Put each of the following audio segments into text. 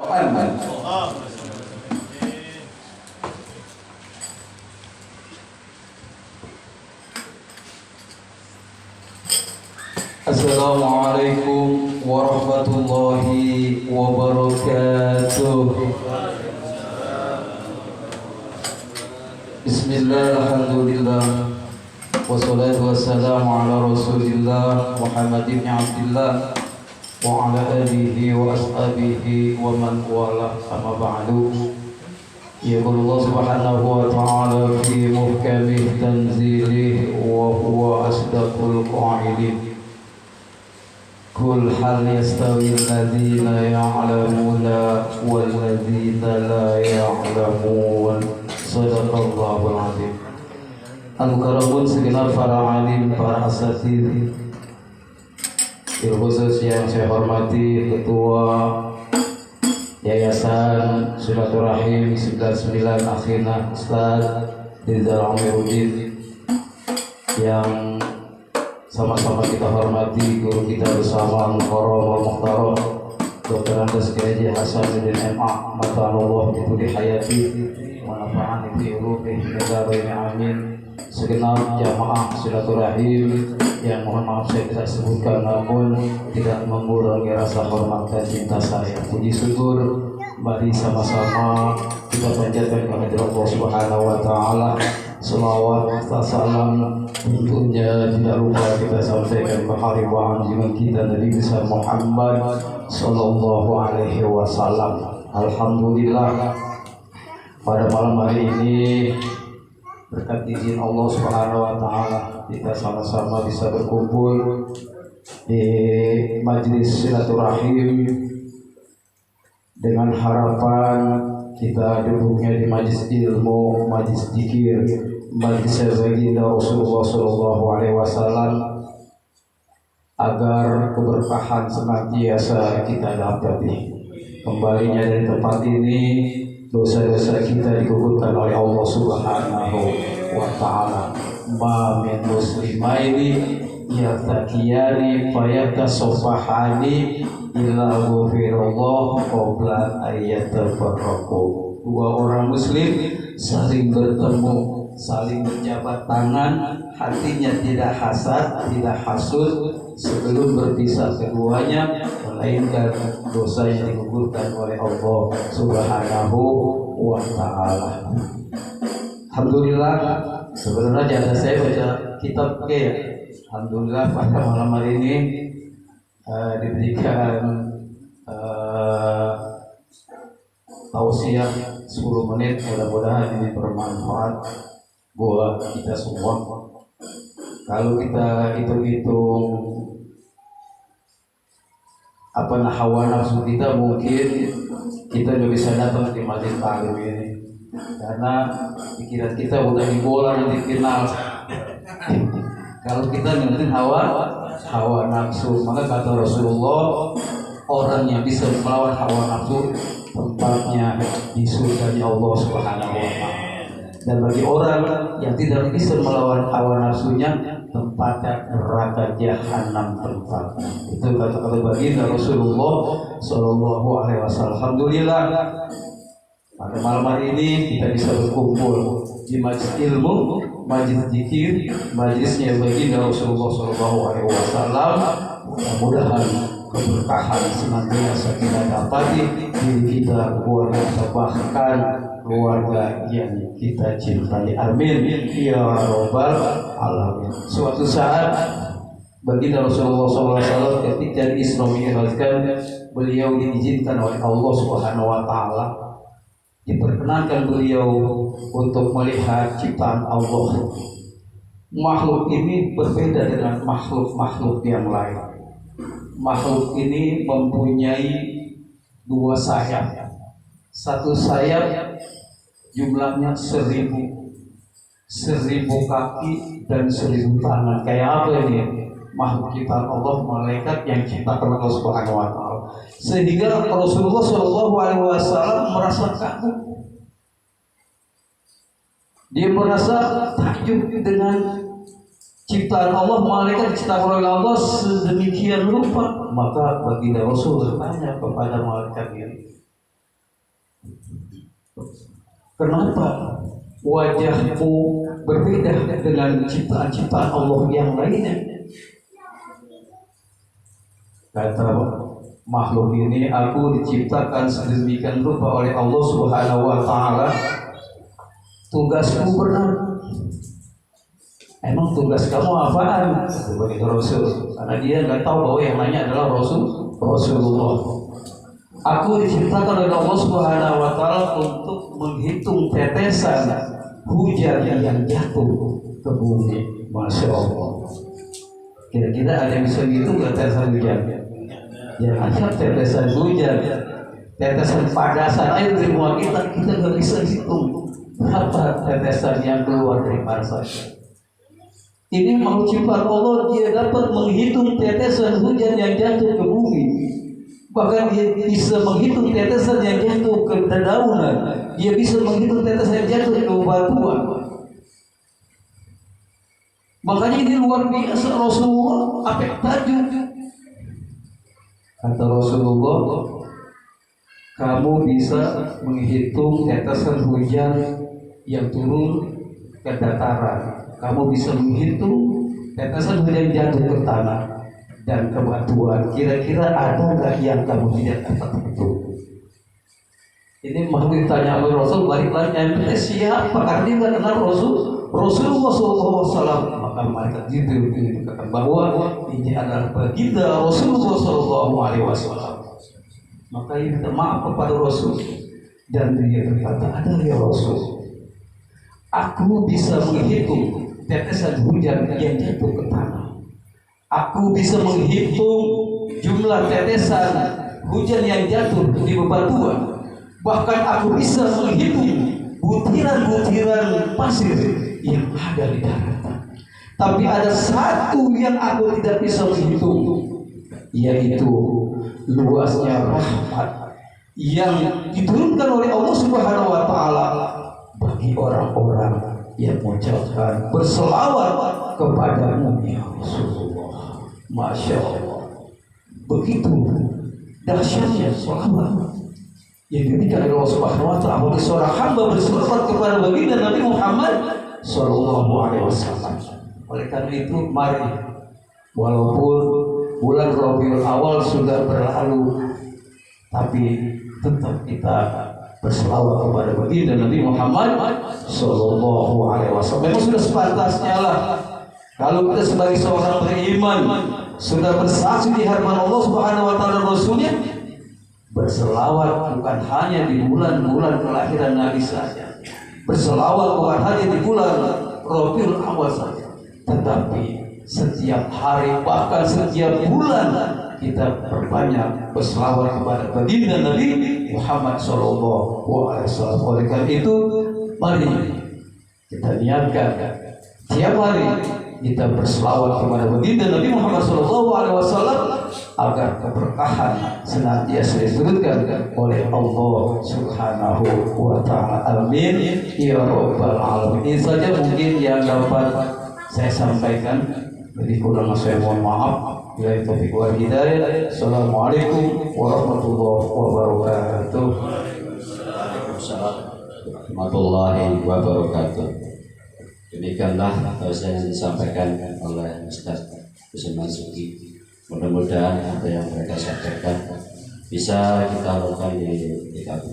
Muhammad. Assalamualaikum warahmatullahi wabarakatuh. Bismillah, alhamdulillah, wassalatu wassalamu ala rasulillah Muhammad ibn Abdillah wa ala alihi wa ashabihi wa man wala, amma ba'du. Yaqulu Allah subhanahu wa ta'ala fi muhkamih tanzilih wa huwa asdaqul qa'ilin. Qul hal yastawi alladhina ya'lamuna wal ladhina la ya'lamun. Shadaqallahul 'azim. Al-Mukarramun, segenap para alim, para asatidz, khusus yang saya hormati Ketua Yayasan Silaturahim 99 Akhina Ustaz Rizal Amiruddin, yang sama-sama kita hormati guru kita bersama Mukarram wal Muhtaram Dr. Andes Kiai Hasanuddin MA Matanullah itu di hayati wa nafa'ani bi ulumi min amin. Segenap jamaah silaturahim yang mohon maaf saya tidak sebutkan, namun tidak mengurangi rasa hormat dan cinta saya. Puji syukur, mari sama-sama kita panjatkan kepada Allah Subhanahu wa taala. Selawat salam tentunya tidak lupa kita sampaikan kepada junjungan kita Nabi besar Muhammad sallallahu alaihi wasallam. Alhamdulillah, pada malam hari ini berkat izin Allah Subhanahu wa taala kita sama-sama bisa berkumpul di majelis silaturahim dengan harapan kita duduknya di majelis ilmu, majelis zikir, majelis baginda Rasulullah sallallahu alaihi wasallam, agar keberkahan senantiasa kita dapati. Kembalinya dari tempat ini, dosa-dosa kita digugurkan oleh Allah Subhanahu wa taala. Ma min muslimaini yartakiyani fayatasofahani illa ghufirallahu qabla ayyatafarraqu. Dua orang muslim saling bertemu, saling berjabat tangan, hatinya tidak hasad, tidak hasud sebelum berpisah keduanya, melainkan dosa yang digugurkan oleh Allah Subhanahu wa taala. Alhamdulillah, sebenarnya jasa saya baca kitab ya. Alhamdulillah pada malam hari ini diberikan tausiah 10 menit, mudah-mudahan ini bermanfaat buat kita semua. Kalau kita hitung-hitung hawa nafsu kita, mungkin kita tidak bisa datang di majelis taklim ini, karena pikiran kita udah dibola dan dikenal. Kalau kita ngeliatin hawa nafsu, maka kata Rasulullah, orang yang bisa melawan hawa nafsu tempatnya di surganya Allah Subhanahu wa taala. Dan bagi orang yang tidak bisa melawan hawa nafsunya, tempatnya neraka jahanam tempatnya. Itu kata-kata baginda Rasulullah sallallahu alaihi wasallam. Alhamdulillah, pada malam hari ini kita bisa berkumpul di majelis ilmu, majelis zikir, majelisnya baginda Rasulullah sallallahu alaihi wasallam. Mudah-mudahan keberkahan senantiasa kita dapati, diri kita, keluarga kita, bahkan keluarga yang kita cintai. Amin ya rabbal alamin. Suatu saat baginda Rasulullah SAW ketika Isra Mi'rajkan, beliau diizinkan oleh Allah Subhanahu wa taala, diperkenankan beliau untuk melihat ciptaan Allah. Makhluk ini berbeda dengan makhluk-makhluk yang lain. Makhluk ini mempunyai 2 sayap. Satu sayap jumlahnya 1000 kaki dan 1000 tangan. Kayak apa ini? Makhluk ciptaan Allah, malaikat yang ciptakan Allah Subhanahu wa taala. Sehingga Rasulullah sallallahu alaihi wasallam merasa kagum. Dia merasa takjub dengan ciptaan Allah, malaikat diciptakan oleh Allah sedemikian rupa. Maka baginda Rasul bertanya kepada malaikat ini, Kenapa wajahmu berbeda dengan ciptaan-ciptaan Allah yang lainnya? Kata makhluk ini, aku diciptakan sedemikian rupa oleh Allah Subhanahu wa Ta'ala. Tugasku benar. Emang tugas kamu apaan? Sebagai Rasul, karena dia nggak tahu bahwa yang nanya adalah Rasulullah. Aku diciptakan oleh Allah Subhanahu wa Ta'ala untuk menghitung tetesan hujan yang jatuh ke bumi. Masya Allah. Kira-kira ada yang bisa menghitung tetesan hujan? Ya, hanya tetesan hujan, tetesan padasan air di rumah kita nggak bisa hitung berapa tetesan yang keluar dari parsel. Ini makhluk ciptaan Allah, dia dapat menghitung tetesan hujan yang jatuh ke bumi. Bahkan dia bisa menghitung tetesan yang jatuh ke dedaunan. Dia bisa menghitung tetesan yang jatuh ke batuan. Makanya ini luar biasa. Rasulullah apa tajuk? Kata Rasulullah, kamu bisa menghitung tetesan hujan yang turun ke dataran. Kamu bisa menghitung tetesan hujan jatuh ke tanah dan ke batuan. Kira-kira ada nggak yang kamu tidak dapat itu? Ini makhluk ditanya oleh Rasul, balik lagi, siapa? Karena dia nggak kenal Rasulullah SAW. Maka malaikat Jibril dikatakan bahwa ini adalah baginda Rasulullah SAW. Maka ia minta maaf kepada Rasul dan dia berkata, ada ya Rasul, aku bisa menghitung tetesan hujan yang jatuh ke tanah. Aku bisa menghitung jumlah tetesan hujan yang jatuh di bebatuan. Bahkan aku bisa menghitung butiran-butiran pasir yang ada di daratan. Tapi ada satu yang aku tidak bisa menghitung, yaitu luasnya rahmat yang diturunkan oleh Allah Subhanahu wa Ta'ala bagi orang-orang yang mengucapkan berselawat kepadamu ya Rasulullah. Masya Allah, begitu dahsyatnya selawat yang diberikan oleh Allah Subhanahu wa Ta'ala bagi seorang hamba berselawat kepada baginda Nabi Muhammad Sallallahu Alaihi Wasallam. Oleh karena itu, mari walaupun bulan Rabiul Awal sudah berlalu, tapi tetap kita berselawat kepada baginda Nabi Muhammad Sallallahu Alaihi Wasallam. Memang sudah sepantasnya lah kalau kita sebagai seorang beriman sudah bersaksi di hadapan Allah Subhanahu Wa Taala Rasulnya, berselawat bukan hanya di bulan-bulan kelahiran Nabi saja, berselawat bukan hanya di bulan Rabiul Awal saja, tetapi setiap hari bahkan setiap bulan kita perbanyak berselawat kepada baginda Nabi Muhammad Sallallahu Alaihi Wasallam. Oleh karena itu, mari kita niatkan tiap hari kita berselawat kepada baginda Nabi Muhammad Sallallahu Alaihi Wasallam agar keberkahan senantiasa diturunkan oleh Allah Subhanahu wa Ta'ala. Amin ya rabbal alamin. Ini saja mungkin yang dapat saya sampaikan. Jadi kurang saya mohon maaf. Bila taufiq wal hidayah. Assalamualaikum warahmatullahi wabarakatuh. Waalaikumsalam warahmatullahi wabarakatuh. Demikianlah yang disampaikan oleh Ustaz Husain Marzuki. Mudah-mudahan apa yang mereka sampaikan bisa kita lakukan di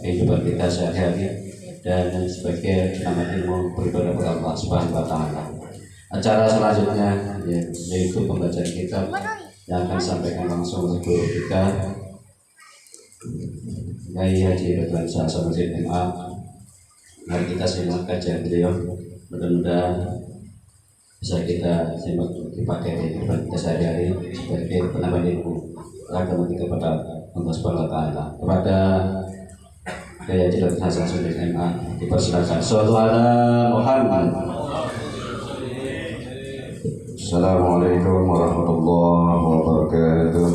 kehidupan kita sehari-hari dan sebagai amal ilmu beribadah kepada Allah Subhanahu wa Ta'ala. Acara selanjutnya yaitu pembacaan kitab yang akan disampaikan langsung oleh guru kita Kiai Haji Ridwan Shah Samsudin MA. Mari kita simak kajian beliau. Mudah-mudahan bisa kita simak dipakai di kehidupan kita sehari-hari sebagai penambah ilmu agama kita kepada Allah Subhanahu wa Ta'ala. Kepada Kiai Haji Ridwan Shah Samsudin MA dipersilakan. Shallallahu alaihi Muhammad. Assalamualaikum warahmatullahi wabarakatuh.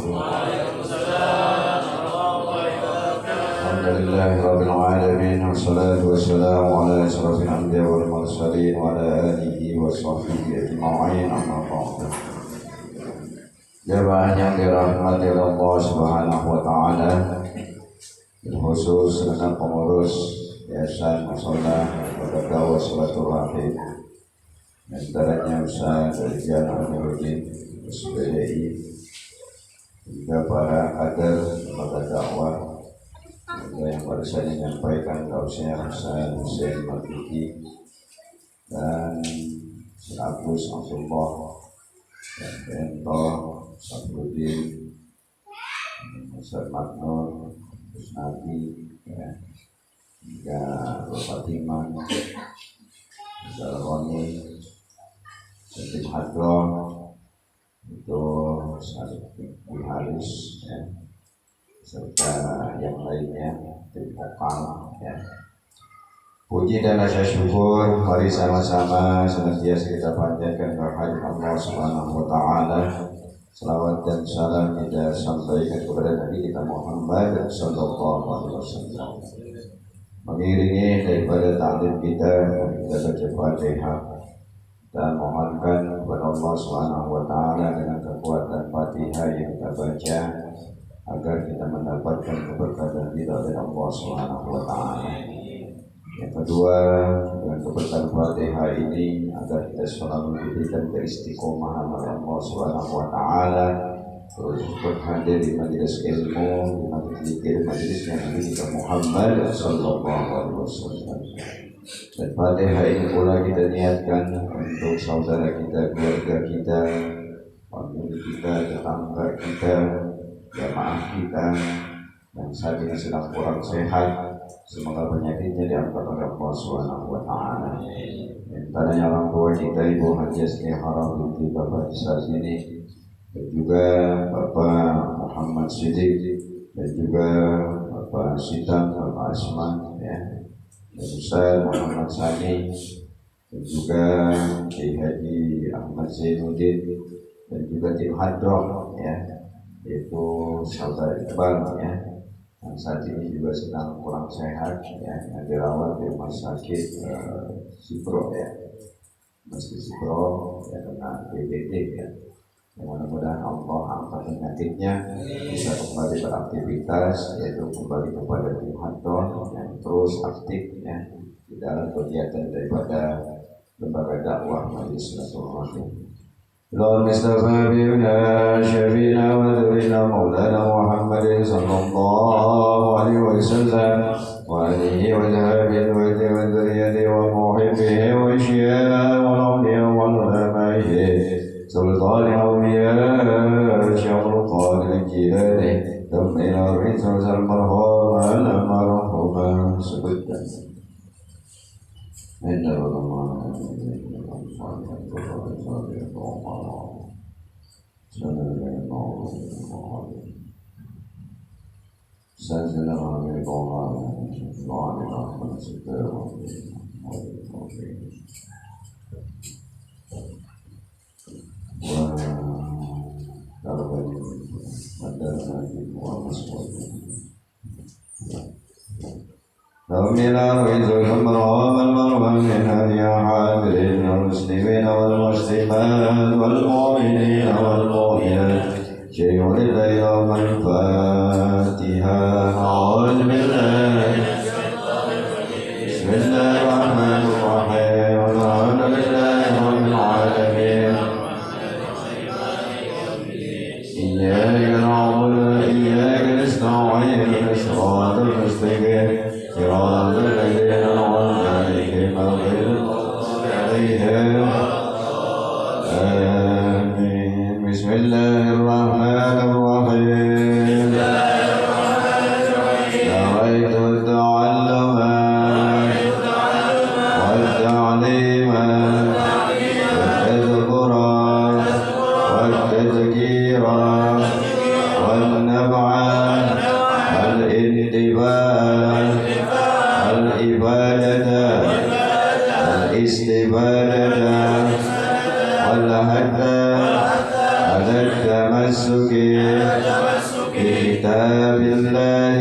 Alhamdulillahi rabbil alamin, wassalatu wassalamu ala asyrafil anbiya wal mursalin wa ala alihi wa sahbihi ajma'in, amma ba'du. Jamaah yang dirahmati Allah Subhanahu wa Ta'ala, khusus dengan pengurus Yayasan Musola Wadadawa Silaturahim, antaranya Ustaz Rizal Aminuddin SPDI, hingga para kader lembaga dakwah, hingga yang barusan menyampaikan kausnya Ustaz Hussein Maliki dan Agus Abdullah dan Bento Sabudin, Ustaz Maknur, Ustaz Nabi, ya, hingga Fatimah, Ustaz Roni, Ustaz Hadron, itu Ustaz Haris, ya, serta yang lainnya, tim vokal, ya. Puji dan rasa syukur mari sama-sama senantiasa kita panjatkan kehadirat Allah Subhanahu wa taala. Selawat dan salam kita sampaikan kepada Nabi kita Muhammad sallallahu alaihi wasallam. Mengiringi daripada taklim kita baca Fatihah dan mohonkan kepada Allah Subhanahu wa taala dengan kekuatan Fatihah yang kita baca agar kita mendapatkan keberkatan dari Allah Subhanahu wa taala. Yang kedua, dengan keberkahan Fatihah ini agar kita selalu diberikan keistiqomahan oleh Allah Subhanahu wa taala, terus berhadir di majelis ilmu, di majelisnya Nabi kita Muhammad sallallahu alaihi wasallam. Dan Fatihah ini pula kita niatkan untuk saudara kita, keluarga kita, famili kita, tetangga kita, jamaah kita yang saat ini sedang kurang sehat. Semoga penyakitnya diangkat oleh Allah Subhanahu wa taala. Antaranya orang tua kita Ibu Haji Haram binti Bapak di saat ini, dan juga Bapak Muhammad Siddiq, dan juga Bapak Sitam, Bapak Asman, ya, dan Ustaz Muhammad Sani, dan juga Kiai Haji Ahmad Zainuddin, dan juga tim Hadroh, ya, yaitu saudara Iqbal, ya, yang saat ini juga sedang kurang sehat, ya, yang dirawat di rumah sakit Sipro, ya, Masjid Sipro, ya, dengan PBD, ya. Yang mudah-mudahan Allah angkat penyakitnya, bisa kembali beraktivitas, yaitu kembali kepada tim Hadron yang terus aktif, ya, di dalam kegiatan daripada lembaga dakwah Majelis Silaturahim. اللهم استغفر بنا شفينا وذرنا مولانا محمد صلى الله عليه وسلم وآله وصحبه وذريته ومحبه وأشياء والأولياء والعلماء سلطان الأولياء شيخ القادر الجيلاني ثم إلى الرئيس المرحوم المرحوم سبدا إن الله ربنا ويزكم روام المرمى من هدي حاضرين المسلمين والمسلمات والمؤمنين والمؤمنات شيء لله يوم الفاتحة أعوذ بالله بسم الله الرحمن الرحيم الحمد لله رب العالمين إياك نعبد وإياك نستعين صراط المستقيم صراط الذين أنعمت عليهم غير المغضوب عليهم آمين. بسم الله الرحمن الرحيم نويت التعلم والتعليم والتذكر والتذكير والنفع والانتفاع الإبادة الاستفادة والحث على التمسك بكتاب الله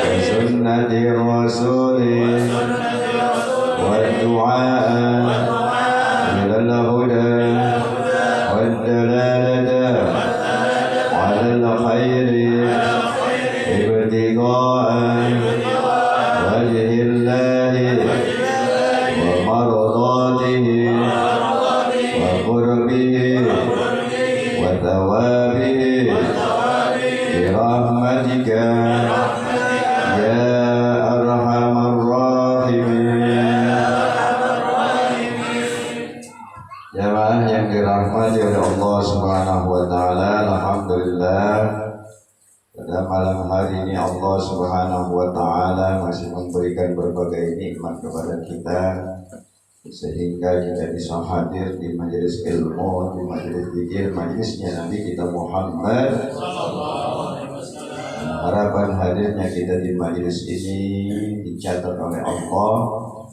وسنة الرسول والدعاء إلى الهدى والدلالة على الخير ابتغاء وجه الله ومرضاته وقربه وثوابه برحمتك يا أرحم الراحمين. Jamaah yang dirahmati oleh Allah Subhanahu wa taala, alhamdulillah pada malam hari ini Allah Subhanahu wa taala masih memberikan berbagai nikmat kepada kita sehingga kita bisa hadir di majelis ilmu, di majelis zikir, majelisnya Nabi kita Muhammad. Harapan hadirnya kita di majelis ini dicatat oleh Allah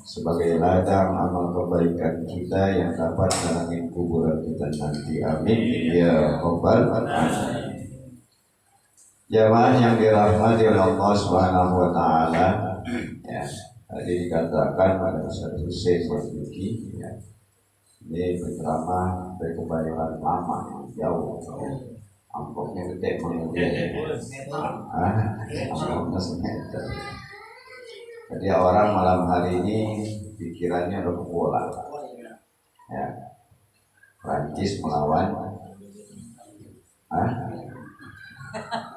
sebagai ladang amal kebaikan kita yang dapat menangin kuburan kita nanti. Amin ya rabbal alamin. Jamaah yang dirahmati oleh Allah Subhanahu wa taala, ya, tadi dikatakan pada satu Syekh Marzuki, ya, ini berceramah dari kebanyakan lama jauh, ya. Amplopnya gede banget ya. Amplopnya semeter. Jadi orang malam hari ini pikirannya udah ke bola, ya. Prancis melawan,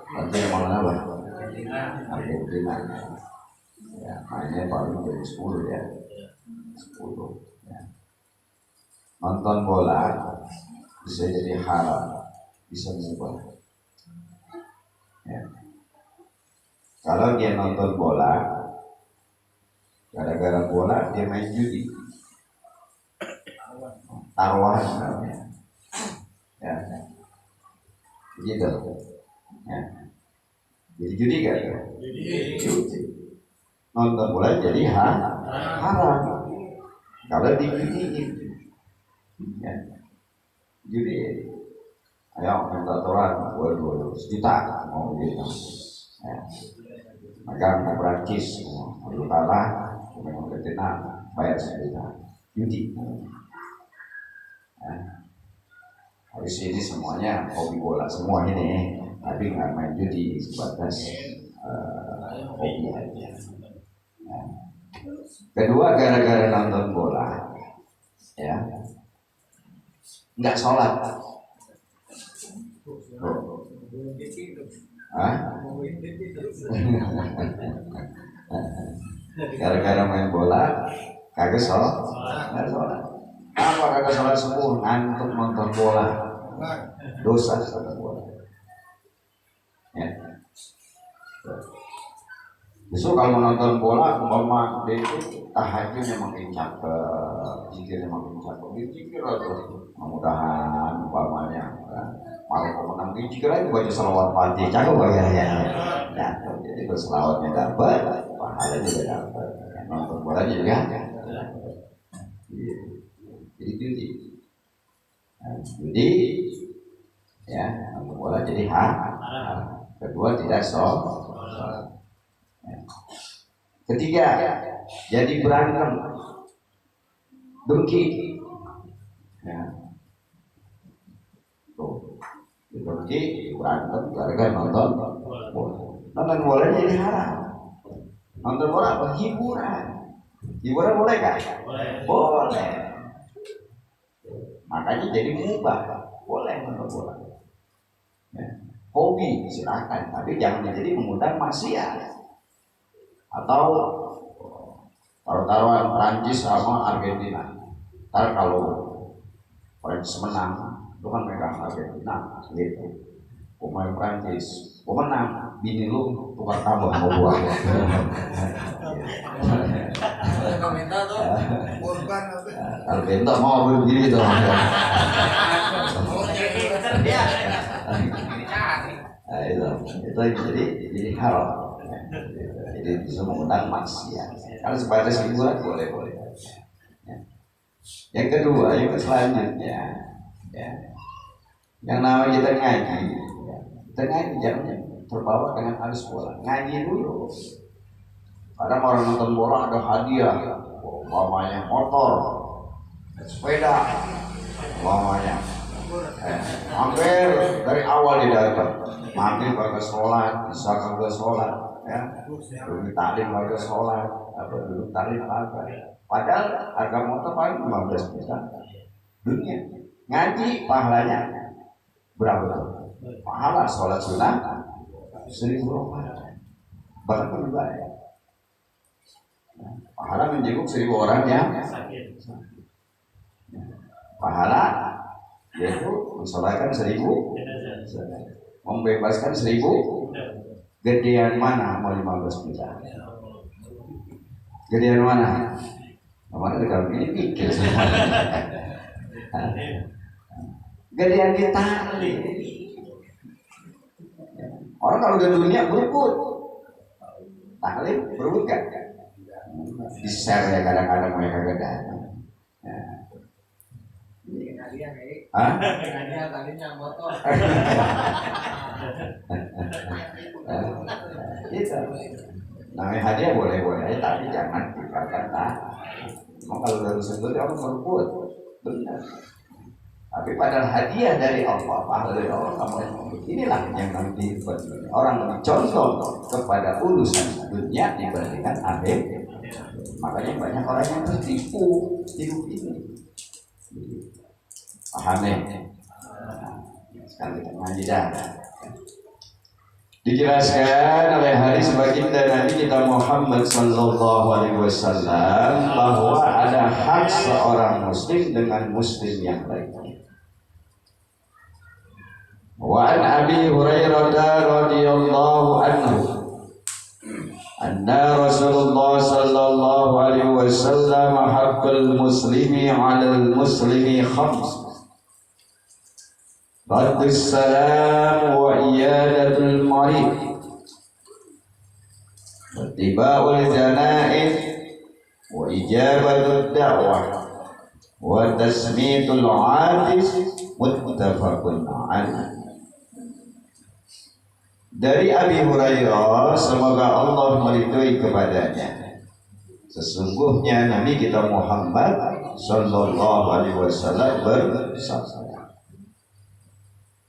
Prancis melawan apa? Argentina. Ya, mainnya paling jam 10 ya. 10 ya. Nonton bola bisa jadi haram, bisa mubah. Ya. Kalau dia nonton bola gara-gara bola dia main judi, taruhan namanya. Ya. Begitu. Ya. Jadi judi kan? Judi. Nonton bola jadi haram. Kalau dijudiin, ya, judi, ayo minta aturan, waduh, sejuta mau gitu, ya, magang ke Prancis, kalau kalah, memang Argentina bayar sejuta, judi. Ya. Habis ini semuanya hobi bola semua ini, tapi nggak main judi, sebatas hobi aja. Ya. Kedua, gara-gara nonton bola, ya, nggak sholat. Gara-gara main bola, kagak sholat, nggak sholat. Apa kagak sholat subuh? Ngantuk nonton bola, dosa nonton bola. Ya. Justru kalau menonton bola, umpama dia itu tahajudnya makin cakep, zikirnya makin cakep, zikir aja. Mudah-mudahan umpamanya, malah pemenang zikir aja baca selawat Fatihah, cakep ya. Jadi berselawatnya dapat, pahala juga dapat. Nonton bola juga, jadi ya, nonton bola jadi haram. Kedua, tidak sholat. Ketiga, jadi berantem, dengki, ya, tuh, dengki, berantem, gara-gara nonton bola. Nonton bola jadi haram. Nonton bola apa? Hiburan boleh kan? Boleh. Makanya jadi mubah, boleh nonton bola. Ya. Hobi silakan, tapi jangan jadi mengundang maksiat. Atau taruhan Prancis sama Argentina, ntar kalau Prancis menang, itu kan megang Argentina, gitu. Pemain Prancis, menang, bini lu tukar tambah mau buah. Argentina mau berdiri tuh. Itu jadi haram. Jadi bisa mengundang maksiat. Kalau sebatas hiburan boleh. Ya. Yang kedua, yang selanjutnya, ya, yang namanya kita ngaji, ya, kita ngaji jangan terbawa dengan arus bola. Ngaji dulu. Kadang orang nonton bola ada hadiah, umpamanya motor, sepeda, umpamanya. Hampir dari awal dia datang, maghrib kagak sholat, isya kagak sholat. ya, dulu taklim warga sholat, apa dulu taklim apa. Padahal harga motor paling 15 juta dunia. Ngaji pahalanya berapa tuh? Pahala sholat sunnah 1000 orang, bahkan lebih banyak. Pahala menjenguk 1000 orang yang pahala yaitu mensolatkan 1000, membebaskan 1000. Gedean mana mau 15 juta? Gedean mana? Mana kalau ini pikir semua. Gedean kita. Orang kalau udah dunia berebut. Taklim berebut kan? Di-share ya kadang-kadang mereka gede. Hah? Gitu. Namanya hadiah boleh-boleh aja, tapi jangan dikatakan. Mau kalau dari sendiri orang berebut, benar. Tapi padahal hadiah dari Allah, pahala dari Allah, inilah yang nanti orang mencontoh kepada urusan dunia dibandingkan akhir. Makanya banyak orang yang tertipu hidup ini. Paham ya? Sekarang kita ngaji dah. Dijelaskan oleh hadis baginda Nabi kita Muhammad sallallahu alaihi wasallam bahwa ada hak seorang muslim dengan muslim yang lainnya. Wa an Abi Hurairah radhiyallahu anhu anna Rasulullah sallallahu alaihi wasallam haqqul muslimi 'alal muslimi khams. Raddus salam wa iyadatul marid wa tiba'ul janaiz wa ijabatud da'wah wa tasmitul 'atis muttafaqun 'alaih. Dari Abi Hurairah, semoga Allah meridhoi kepadanya, sesungguhnya Nabi kita Muhammad sallallahu alaihi wasallam bersabda,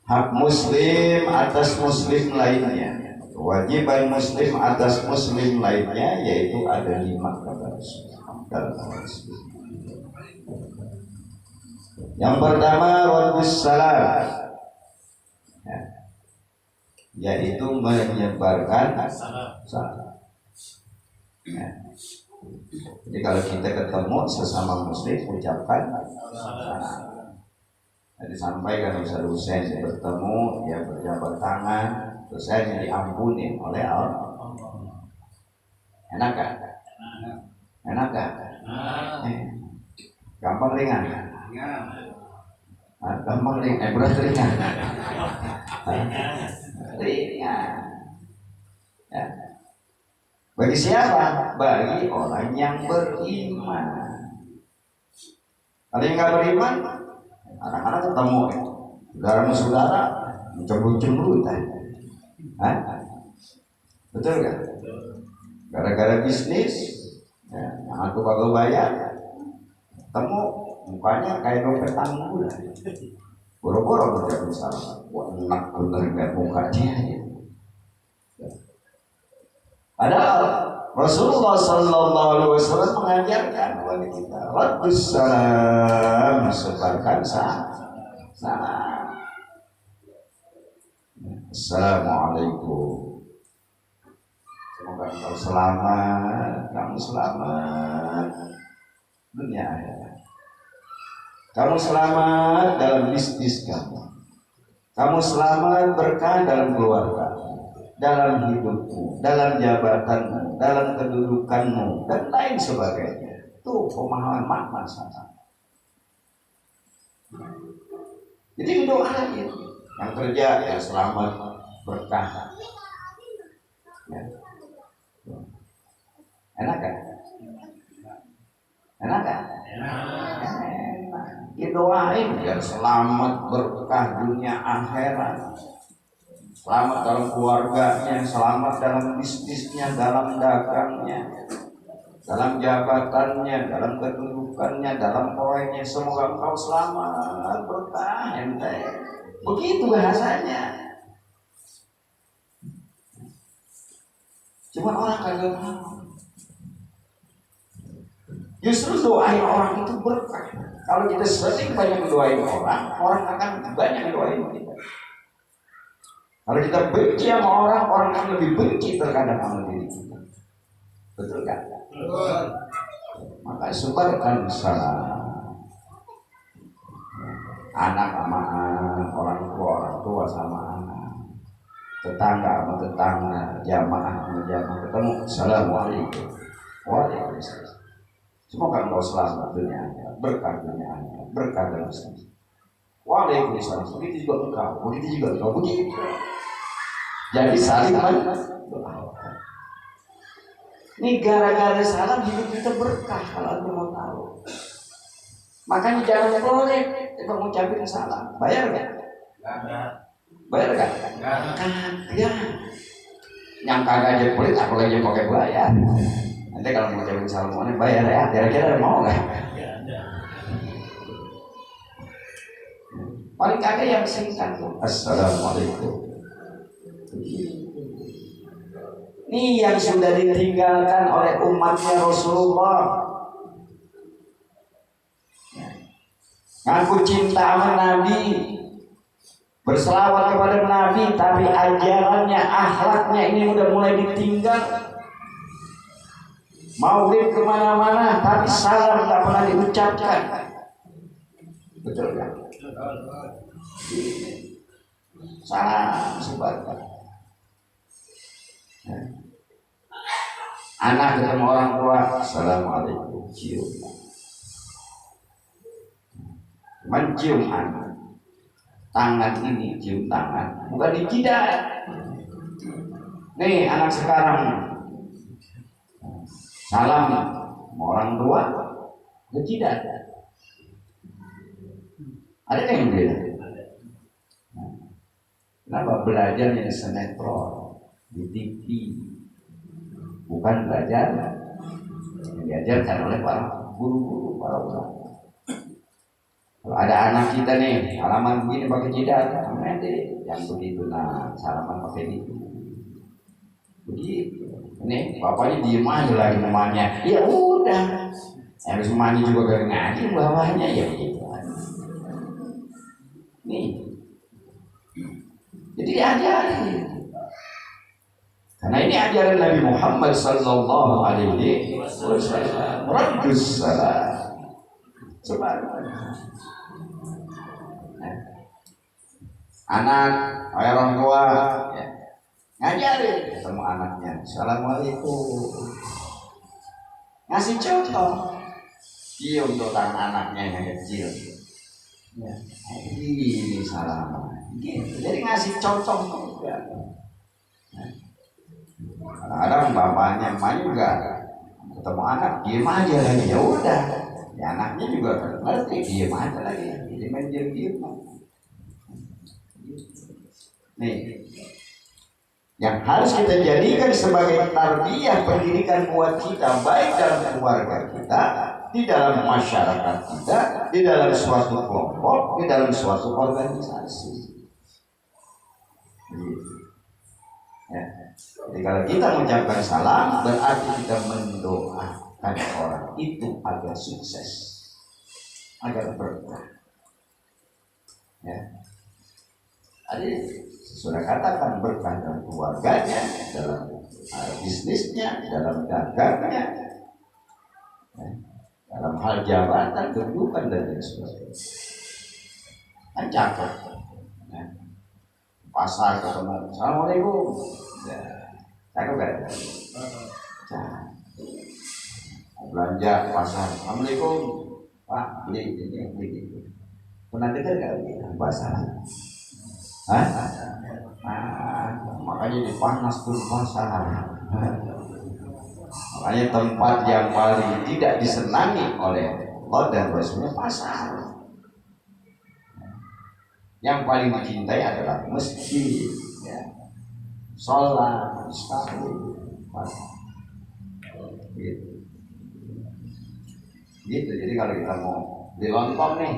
hak muslim atas muslim lainnya, kewajiban muslim atas muslim lainnya, yaitu ada 5 kata Rasulullah. Yang pertama, raddus salam, yaitu menyebarkan salam. Jadi kalau kita ketemu sesama muslim, ucapkan salam. Jadi sampaikan Ustaz Husain bertemu, ya berjabat tangan, terus saya diampuni oleh Allah. Enak kan? Enak kan? Gampang ringan? Gampang ringan, berat ringan. Ringan. Ya. Bagi siapa? Bagi orang yang beriman. Kalau yang nggak beriman, anak-anak ketemu saudara mencemburu-cemburutan. Betul kan? Gara-gara bisnis, ya, yang aku kagak bayar, ketemu mukanya kayak dompet tangguh. Boro-boro berjatuh salah. Wah, enak bener nggak muka dia. Padahal Rasulullah sallallahu alaihi wasallam mengajarkan kepada kita, raddus salam, sebarkan salam. Assalamualaikum. Semoga engkau selamat, kamu selamat dunia akhirat. Kamu selamat dalam bisnis kamu. Kamu selamat berkah dalam keluarga, dalam hidupmu, dalam jabatanmu, dalam kedudukanmu, dan lain sebagainya. Itu pemahaman makna sana. Jadi doain yang kerja ya selamat berkah. Ya. Enak kan? Enak kan? Enak. Doain biar selamat berkah dunia akhirat. Selamat dalam keluarganya, selamat dalam bisnisnya, dalam dagangnya, dalam jabatannya, dalam kedudukannya, dalam proyeknya. Semoga engkau selamat berkah, ente. Begitu bahasanya. Cuma orang kagak mau. Justru doain orang itu berkah. Kalau kita sering banyak doain orang, orang akan banyak doain kita. Kalau kita benci sama orang, orang akan lebih benci terhadap sama diri kita. Betul kan? Betul. Maka sebarkan salam. Anak sama anak, orang tua sama anak, tetangga sama tetangga, jamaah sama jamaah, ketemu, assalamualaikum, waalaikumsalam. Semoga engkau selamat dunia akhirat, berkah dunia akhirat, berkah dalam Islam. Waalaikumsalam. Begitu juga engkau, begitu juga engkau, begitu. Jadi saling mendoakan. Ini gara-gara salam hidup kita berkah kalau anda mau tahu. Makanya jangan boleh kita ngucapin salam. Bayar nggak? Bayar nggak? Kagak. Yang kagak aja kulit, apalagi yang pakai bayar. Nanti kalau mau ngucapin salam mana bayar ya. Kira-kira mau nggak? Paling kagak yang singkat tuh. Assalamualaikum. Ini yang sudah ditinggalkan oleh umatnya Rasulullah. Ngaku cinta sama Nabi, berselawat kepada Nabi, tapi ajarannya, akhlaknya ini udah mulai ditinggal. Maulid kemana-mana, tapi salam tak pernah diucapkan. Betul kan? Salam sebarkan. Anak ketemu orang tua, assalamualaikum, cium. Mencium anak, tangan ini cium tangan, bukan di jidat. Nih anak sekarang salam orang tua ke jidat. Ada yang beda? Kenapa belajar yang sinetron di TV, bukan belajar yang diajarkan oleh para guru-guru, para ulama. Kalau ada anak kita nih, salaman begini pakai jidat, nanti yang begitu, nah salaman pakai itu. Begitu. Ini bapaknya diem aja lagi namanya. Ya udah, harus mandi juga gak ngaji bawahnya ya begitu. Nih, jadi diajarin. Karena ini ajaran Nabi Muhammad sallallahu alaihi wasallam. Rabbus salam. Subhanallah. Anak, orang tua, ya, ngajarin ketemu anaknya, assalamualaikum, ngasih contoh, cium tuh tangan anaknya yang kecil, ya, ini salaman, gitu. Jadi ngasih contoh juga. Kadang bapaknya, emaknya juga ketemu anak, diem aja lagi, ya udah, ya anaknya juga ngerti, diem aja lagi, jadi main diem. Nih, yang harus kita jadikan sebagai tarbiyah pendidikan buat kita, baik dalam keluarga kita, di dalam masyarakat kita, di dalam suatu kelompok, di dalam suatu organisasi. Ya. Jadi kalau kita mengucapkan salam, berarti kita mendoakan orang itu agar sukses, agar berkah. Ya. Jadi sudah katakan berkah dalam keluarganya, dalam bisnisnya, dalam dagangnya, dalam hal jabatan, kedudukan dan lain sebagainya. Kan cakep. Pasar ketemu, assalamualaikum. Cakep kan? Belanja pasar, assalamualaikum. Pak, beli ini. Pernah dengar nggak pasar? Hah? Makanya dipanas tuh pasar. Makanya tempat yang paling tidak disenangi oleh Allah dan Rasulnya pasar. Yang paling dicintai adalah masjid, ya. Sholat, istighfar, gitu. Gitu. Jadi kalau kita mau beli lontong nih,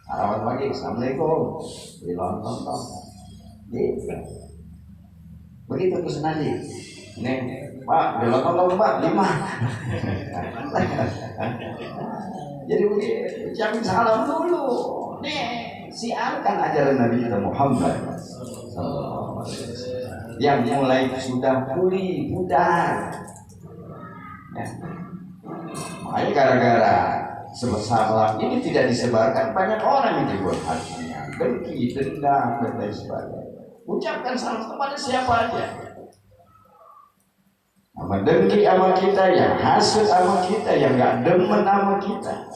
sarapan pagi, assalamualaikum, beli lontong toh. Gitu. Begitu terus nanti. Nih, Pak, udah tolong Pak, 5. Jadi ucapin salam dulu. Nih, siarkan ajaran Nabi kita Muhammad yang mulai sudah pulih, pudar. Ya. Makanya gara-gara salam ini tidak disebarkan, banyak orang yang dibuat hatinya dengki, dendam, dan lain sebagainya. Ucapkan salam kepada siapa aja. Sama dengki sama kita, yang hasut sama kita, yang gak demen sama kita,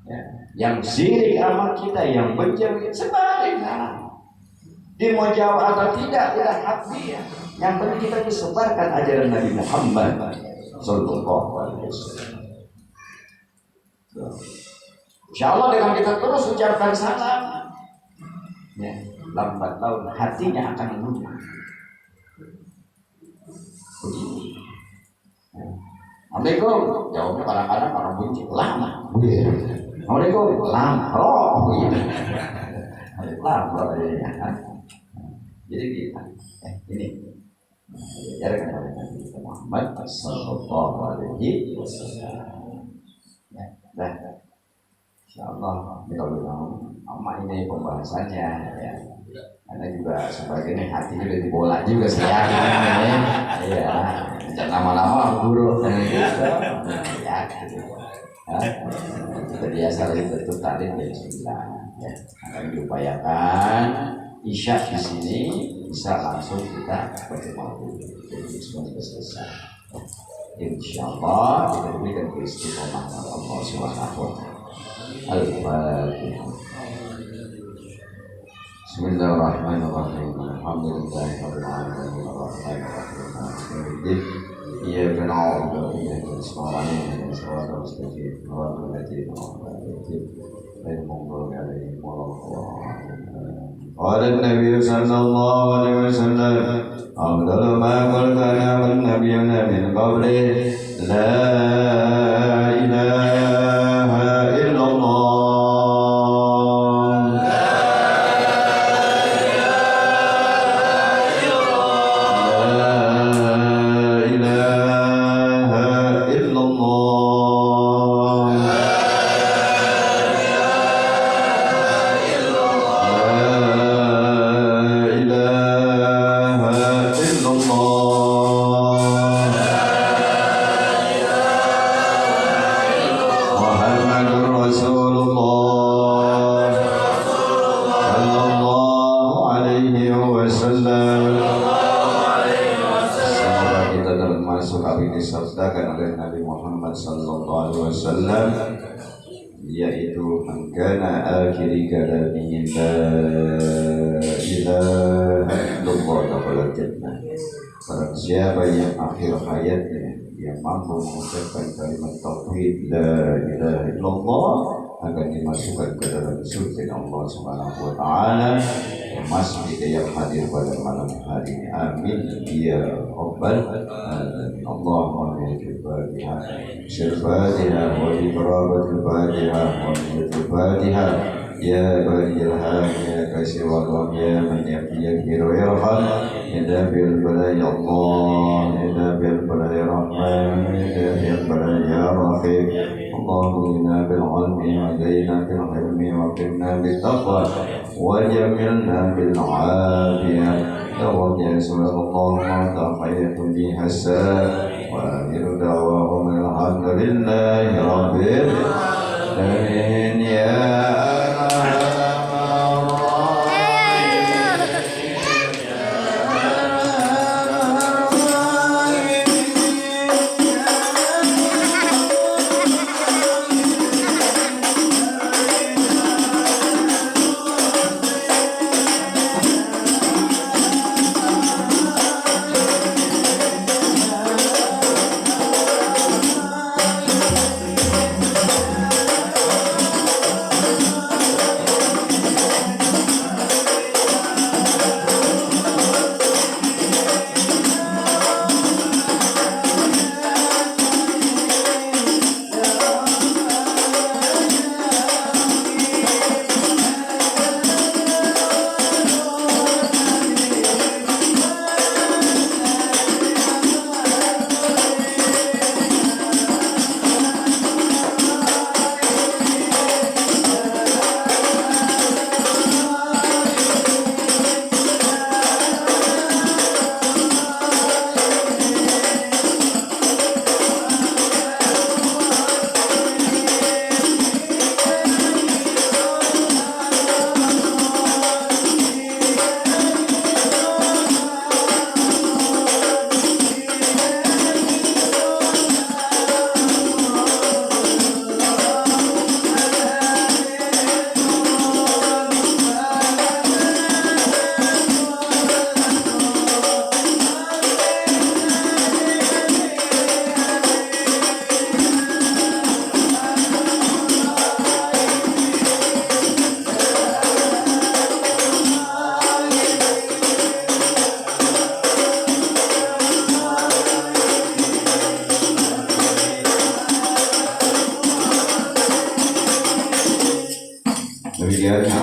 ya, yang sirik sama kita, yang benci, sebarin lah. Dia mau jawab atau tidak hak dia. Yang penting kita disebarkan ajaran Nabi Muhammad Sallallahu Alaihi Wasallam. Insya Allah dengan kita terus ucapkan salam, ya, lambat laun hatinya akan lunak. Assalamualaikum, jawabnya kadang-kadang orang benci lama. Assalamualaikum, lama. Lama. Jadi kita ini ajarkan oleh Nabi Muhammad Sallallahu Alaihi Wasallam. Ya, dah. Insyaallah kalau amat ini pembahasannya, ya. Karena juga sebagainya hati juga dibola juga saya. Iya, jangan lama-lama buruk dan gitu. Ya, gitu. Kita biasa itu tadi Bismillah. Ya, akan diupayakan Isya di sini bisa langsung kita bertemu. Jadi semuanya selesai. Insyaallah kita berikan keistiqomahan Allah Subhanahu wa taala. Al-Fatihah. Bismillahirrahmanirrahim. Alhamdulillahirabbil alamin. Arrahmanirrahim. Maliki yaumiddin. Iyyaka na'budu wa iyyaka nasta'in. Shiratal mustaqim. Shiratal ladzina an'amta 'alaihim ghairil maghdubi 'alaihim waladdallin. قال النبي صلى الله عليه وسلم أفضل ما قال كلام النبيون من قبله لا إله إلا الله sallallahu alaihi wasallam, yaitu mengkana akhiri kalamihi la ilaha illallah dakhala jannah. Barang siapa yang akhir hayatnya yang mampu mengucapkan kalimat tauhid la ilaha illallah akan dimasukkan ke dalam surga Allah Subhanahu wa taala. Termasuk kita yang hadir pada malam hari ini, amin ya rabbal alamin. Allahumma al-Fatiha sirfatiha wa iqrabatul Fatiha wa niyatul Fatiha ya bariyal hamd ya kasih wa ya man yaghfiru yarham ya dabil balaya Allah ya dabil balaya rahman ya dabil balaya rahim. Allahumma bil ilmi wa zaina bil hilmi wa qina bit taqwa wa jamilna bil afiyah. Ya sallallahu ta'ala bi hasan wa akhiru da'wahum alhamdulillahi rabbil alamin. Ya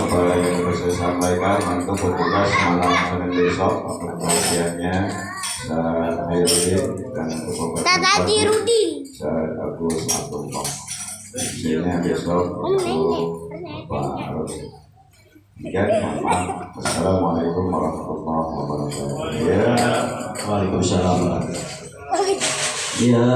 apa yang bisa saya sampaikan untuk petugas malam Senin besok untuk pengusiannya Ustaz Hairudin dan untuk Bapak Ustaz Agus Abdullah. Isinya besok untuk Bapak Arus. Demikian, mohon maaf. Assalamualaikum warahmatullahi wabarakatuh. Ya. Waalaikumsalam warahmatullahi wabarakatuh. Ya.